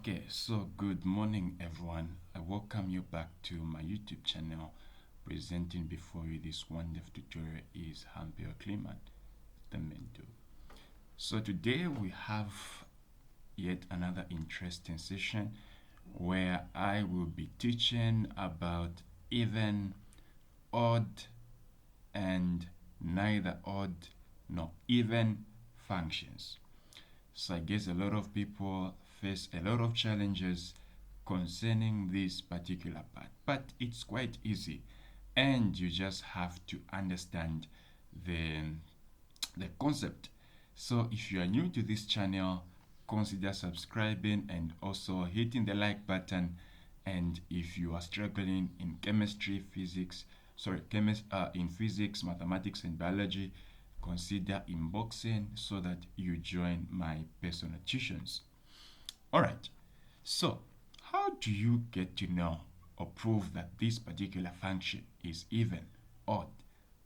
Okay, so good morning, everyone. I welcome you back to my YouTube channel. Presenting before you this wonderful tutorial is Hampel Klimat, the mentor. So today we have yet another interesting session where I will be teaching about even, odd, and neither odd nor even functions. So I guess a lot of people face a lot of challenges concerning this particular part, but it's quite easy, and you just have to understand the the concept. So if you are new to this channel, consider subscribing and also hitting the like button. And if you are struggling in chemistry, physics, in physics, mathematics, and biology, consider inboxing so that you join my personal tuitions. All right. So, how do you get to know or prove that this particular function is even, odd,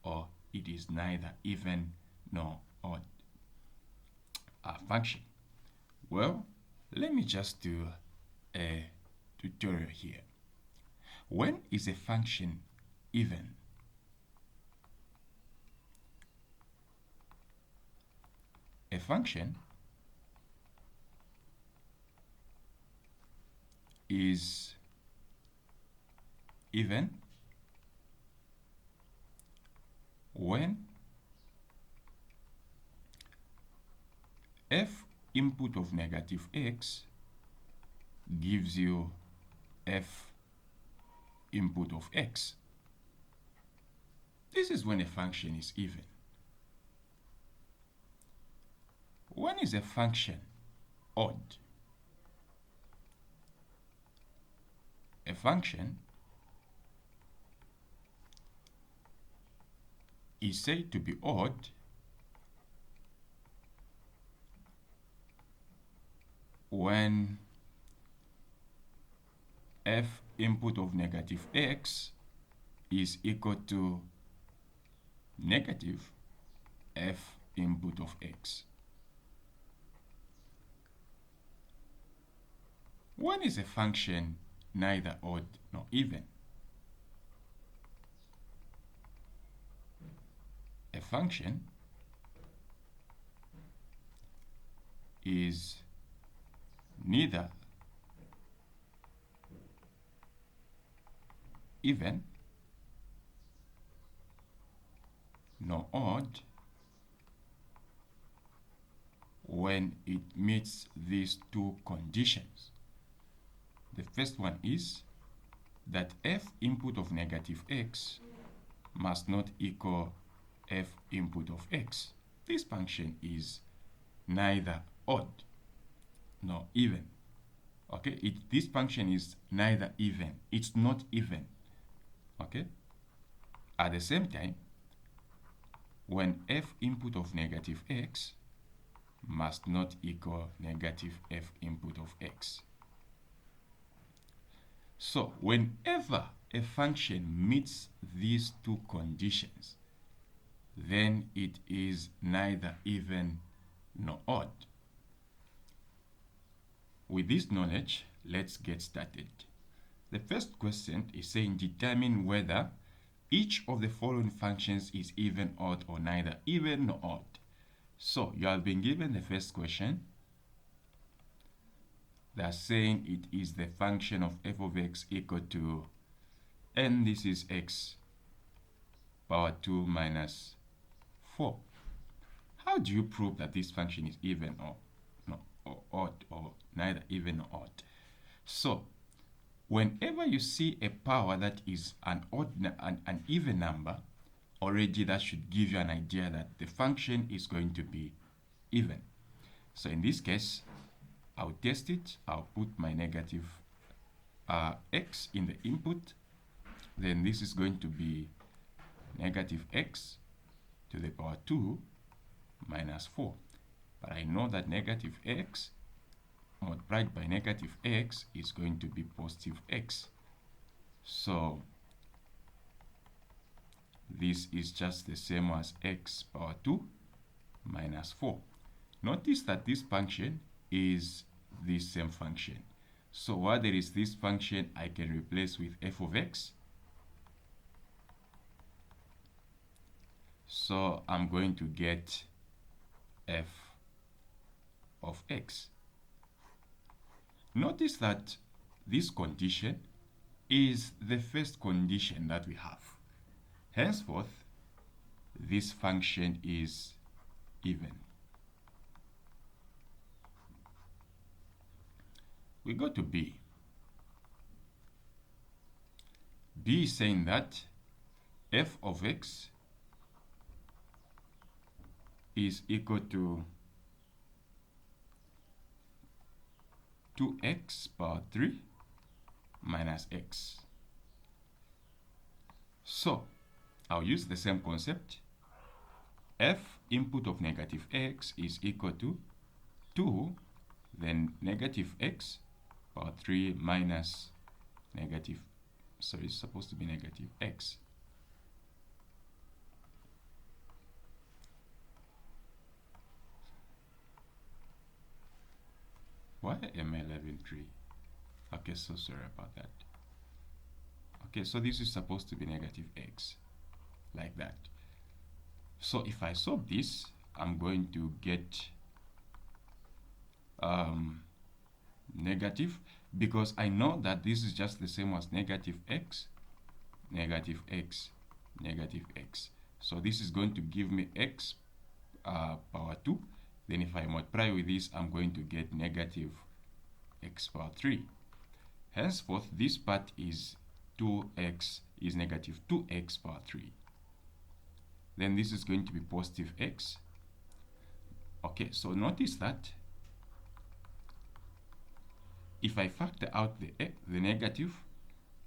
or it is neither even nor odd function? Well, let me just do a tutorial here. When is a function even? A function is even when f input of negative x gives you f input of x. This is when a function is even. When is a function odd? A function is said to be odd when f input of negative x is equal to negative f input of x. When is a function neither odd nor even? A function is neither even nor odd when it meets these two conditions. The first one is that f input of negative x must not equal f input of x. This function is neither odd nor even. Okay, this function is neither even, it's not even. Okay, at the same time, when f input of negative x must not equal negative f input of x. So whenever a function meets these two conditions, then it is neither even nor odd. With this knowledge, let's get started. The first question is saying determine whether each of the following functions is even, odd, or neither even nor odd. So you have been given the first question. They're saying it is the function of f of x equal to, and this is x power 2 minus 4. How do you prove that this function is even or odd, or neither even nor odd? So whenever you see a power that is an even number, already that should give you an idea that the function is going to be even. So in this case, I'll test it. I'll put my negative x in the input. Then this is going to be negative x to the power 2 minus 4. But I know that negative x multiplied by negative x is going to be positive x. So this is just the same as x power 2 minus 4. Notice that this function is the same function. So what there is this function I can replace with f of x. So I'm going to get f of x. Notice that this condition is the first condition that we have. Henceforth, this function is even. We go to B. B is saying that f of x is equal to 2x power 3 minus x. So I'll use the same concept. F input of negative x is equal to 2, then negative x power 3 minus negative, so it's supposed to be negative x. Why am I 11.3? Okay, so sorry about that. Okay, so this is supposed to be negative x, like that. So if I solve this, I'm going to get negative, because I know that this is just the same as negative x, negative x, negative x. So this is going to give me x power 2. Then if I multiply with this, I'm going to get negative x power 3. Henceforth, this part is 2x is negative 2x power 3. Then this is going to be positive x. Okay, so notice that if I factor out the negative,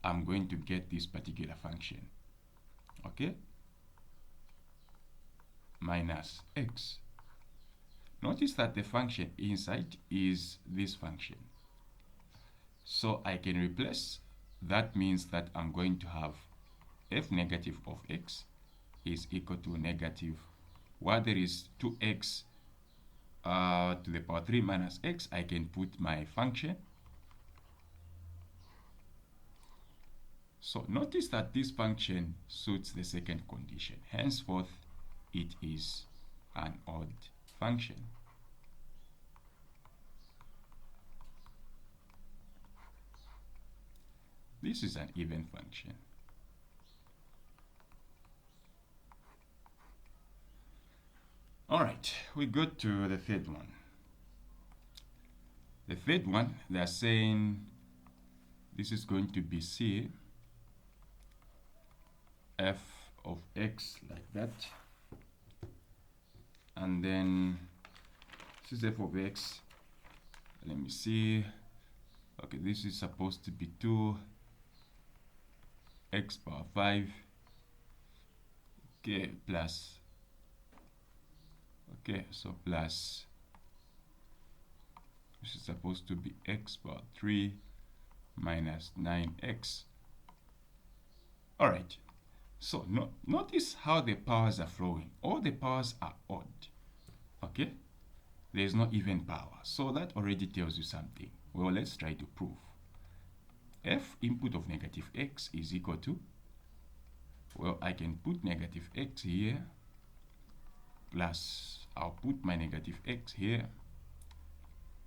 I'm going to get this particular function. Okay? Minus x. Notice that the function inside is this function. So I can replace, that means that I'm going to have f negative of x is equal to negative, while there is 2x to the power 3 minus x, I can put my function. So notice that this function suits the second condition. Henceforth, it is an odd function. This is an even function. All right, we go to the third one. The third one, they're saying this is going to be C, f of x, like that. And then this is f of x. Let me see. Okay, this is supposed to be 2x power 5. Okay, plus. Okay, so plus. This is supposed to be x power 3 minus 9x. All right. So notice how the powers are flowing. All the powers are odd. Okay? There is no even power. So that already tells you something. Well, let's try to prove. F input of negative x is equal to, well, I can put negative x here, plus I'll put my negative x here,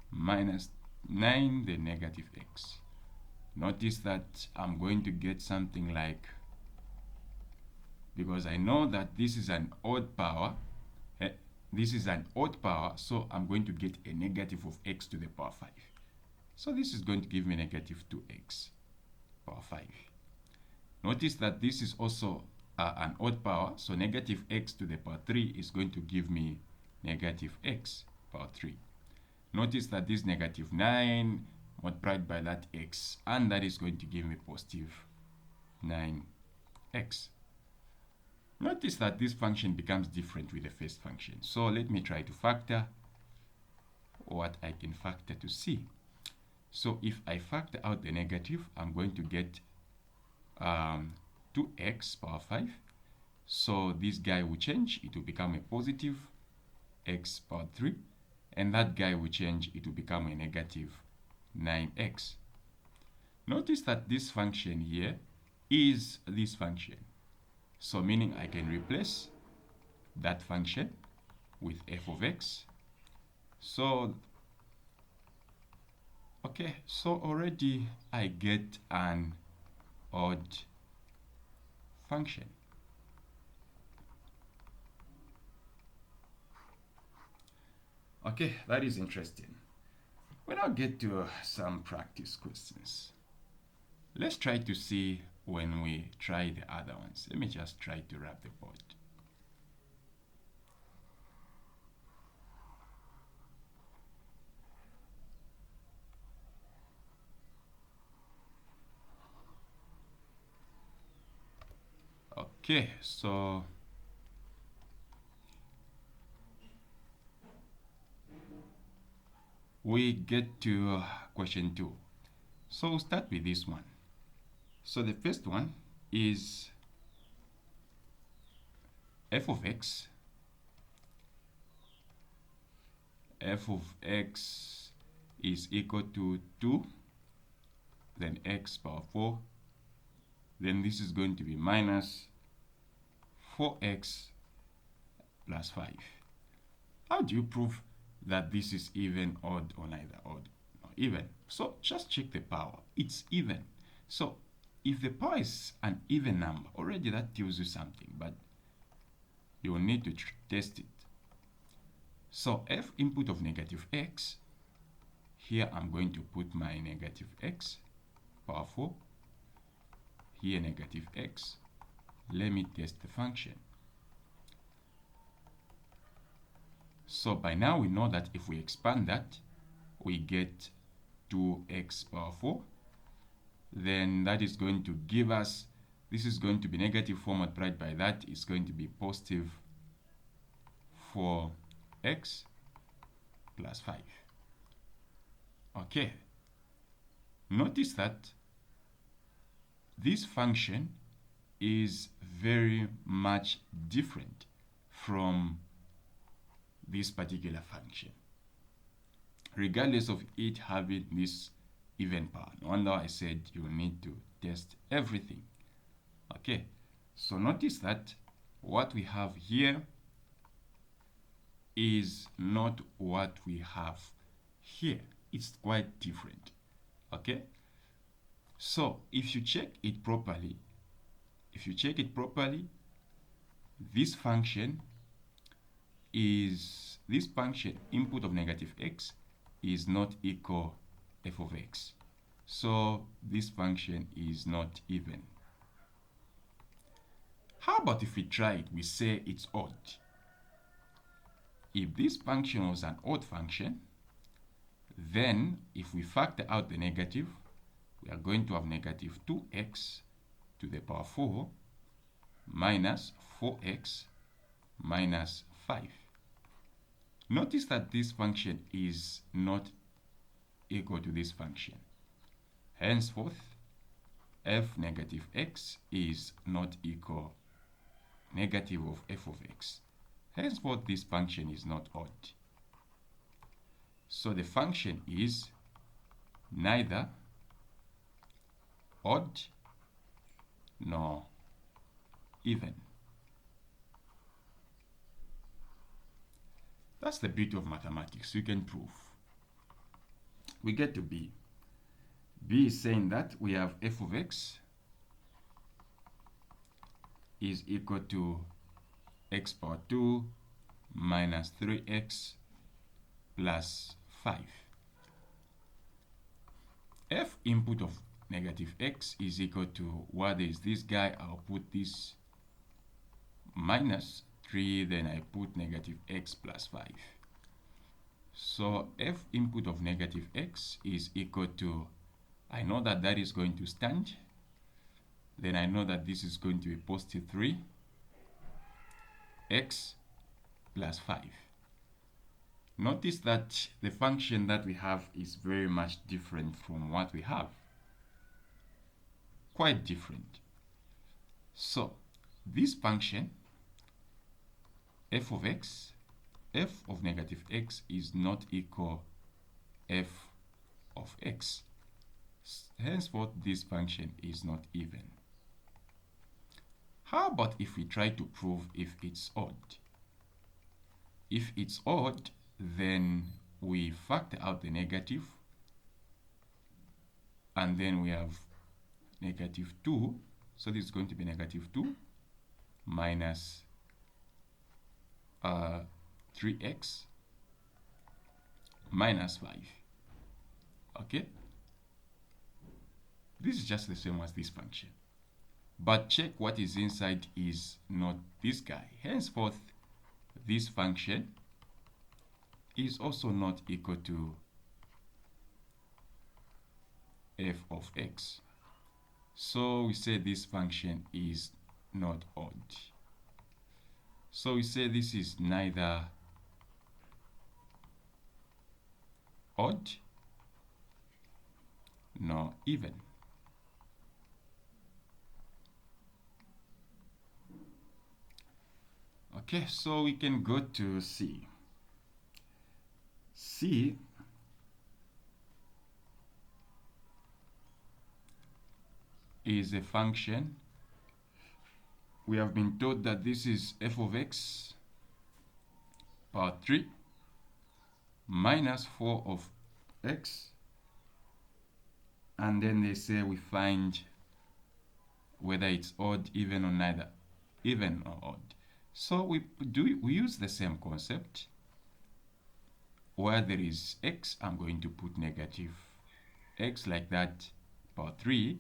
minus 9 the negative x. Notice that I'm going to get something like, because I know that this is an odd power, this is an odd power, so I'm going to get a negative of x to the power 5. So this is going to give me negative 2x power 5. Notice that this is also an odd power, so negative x to the power 3 is going to give me negative x power 3. Notice that this negative 9 multiplied by that x, and that is going to give me positive 9x. Notice that this function becomes different with the first function. So let me try to factor what I can factor to see. So if I factor out the negative, I'm going to get 2x power 5. So this guy will change, it will become a positive x power 3. And that guy will change, it will become a negative 9x. Notice that this function here is this function. So meaning I can replace that function with f of x. So, okay, so already I get an odd function. Okay, that is interesting. We now get to some practice questions. Let's try to see when we try the other ones. Let me just try to wrap the board. Okay, so we get to question 2. So we'll start with this one. So the first one is f of x. F of x is equal to 2, then x power 4. Then this is going to be minus 4x plus 5. How do you prove that this is even, odd, or neither odd nor even? So just check the power. It's even. So if the power is an even number, already that tells you something, but you will need to test it. So f input of negative x, here I'm going to put my negative x power 4, here negative x. Let me test the function. So by now we know that if we expand that, we get 2x power 4. Then that is going to give us, this is going to be negative 4 multiplied by that is going to be positive 4x plus 5. Okay. Notice that this function is very much different from this particular function, regardless of it having this even power. No wonder I said you need to test everything. Okay, so notice that what we have here is not what we have here. It's quite different. Okay, so if you check it properly, this function input of negative x is not equal f of x. So this function is not even. How about if we try it, we say it's odd? If this function was an odd function, then if we factor out the negative, we are going to have negative 2x to the power 4 minus 4x minus 5. Notice that this function is not equal to this function. Henceforth, f negative x is not equal negative of f of x. Henceforth, this function is not odd. So the function is neither odd nor even. That's the beauty of mathematics. You can prove. We get to B. B is saying that we have f of x is equal to x power 2 minus 3x plus 5. F input of negative x is equal to what is this guy. I'll put this minus 3, then I put negative x plus 5. So f input of negative x is equal to, I know that that is going to stand. Then I know that this is going to be positive 3 x plus 5. Notice that the function that we have is very much different from what we have. Quite different. So this function f of x, f of negative x is not equal f of x. Henceforth, this function is not even. How about if we try to prove if it's odd? If it's odd, then we factor out the negative, and then we have negative 2. So this is going to be negative 2 minus 3x minus 5. Okay? This is just the same as this function. But check what is inside is not this guy. Henceforth, this function is also not equal to f of x. So we say this function is not odd. So we say this is neither odd nor even. Okay, so we can go to C. C is a function. We have been told that this is f of x power 3 minus 4 of x, and then they say we find whether it's odd, even, or neither even or odd. So we use the same concept. Where there is x, I'm going to put negative x like that, power 3,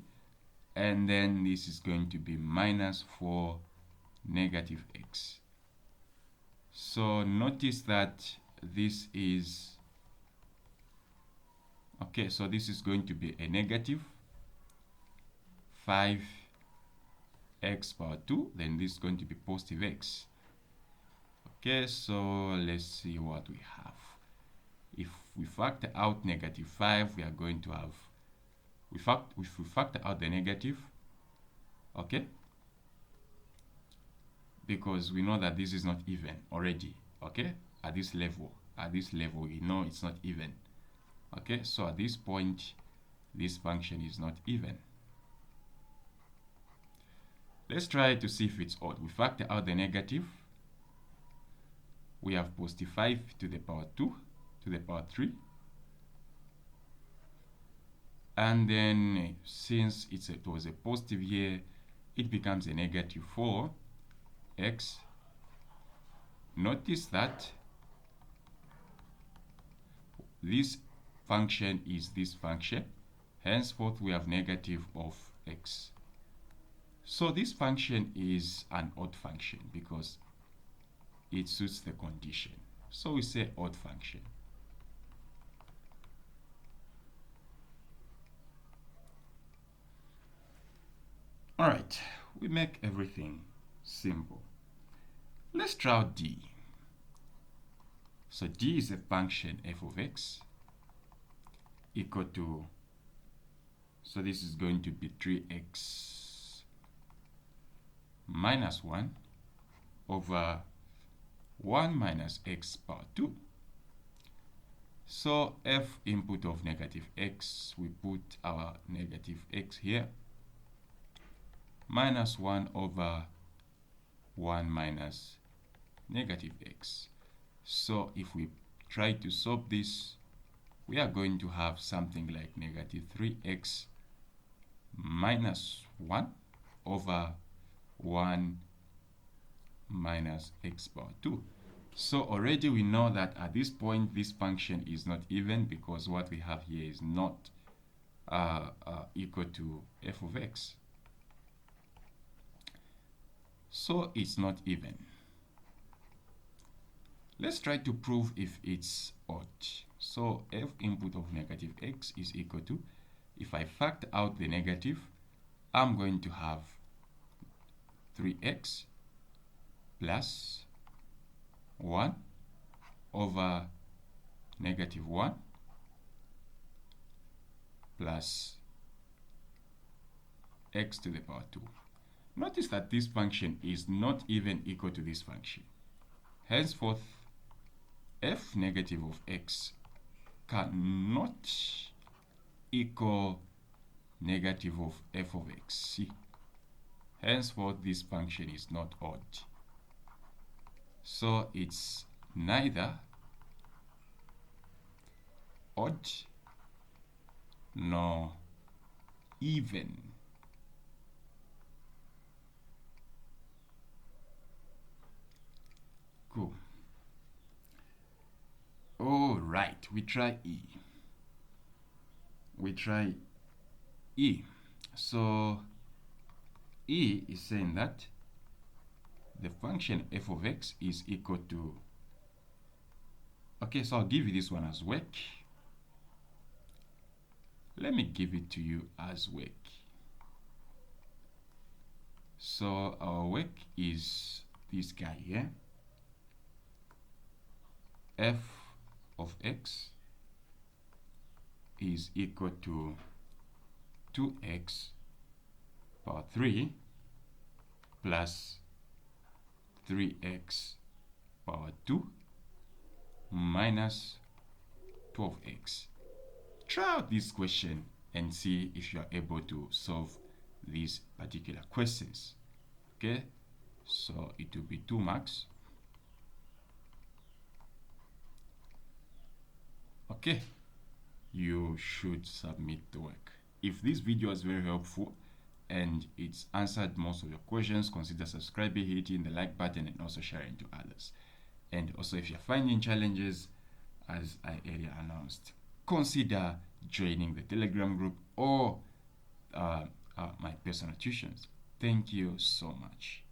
and then this is going to be minus 4 negative x. So notice that this is okay, so this is going to be a negative 5x power 2, then this is going to be positive x. Okay, so let's see what we have. If we factor out negative 5, we are going to have, if we factor out the negative, okay, because we know that this is not even already, okay, at this level we know it's not even. Okay, so at this point this function is not even. Let's try to see if it's odd. We factor out the negative, we have positive 5 to the power 2 to the power 3, and then since it was a positive here, it becomes a negative 4x. Notice that this function is this function, henceforth we have negative of x. So this function is an odd function because it suits the condition. So we say odd function. All right, we make everything simple. Let's try out D. So D is a function f of x equal to, so this is going to be 3x minus 1 over 1 minus x power 2. So f input of negative x, we put our negative x here, minus 1 over 1 minus negative x. So if we try to solve this, we are going to have something like negative 3x minus 1 over 1 minus x power 2. So already we know that at this point this function is not even because what we have here is not equal to f of x. So it's not even. Let's try to prove if it's odd. So f input of negative x is equal to, if I factor out the negative, I'm going to have 3x plus 1 over negative 1 plus x to the power 2. Notice that this function is not even equal to this function. Henceforth, f negative of x cannot equal negative of f of x. See, henceforth this function is not odd. So it's neither odd nor even. Cool. All right, we try E. So E is saying that the function f of x is equal to, okay, so I'll give you this one as work. Let me give it to you as work. So our work is this guy here. F of x is equal to 2x power 3 plus 3x power 2 minus 12x. Try out this question and see if you are able to solve these particular questions. Okay, so it will be 2 marks. Okay, you should submit the work. If this video was very helpful and it's answered most of your questions, consider subscribing, hitting the like button, and also sharing to others. And also, if you're finding challenges, as I earlier announced, consider joining the Telegram group or my personal tuitions. Thank you so much.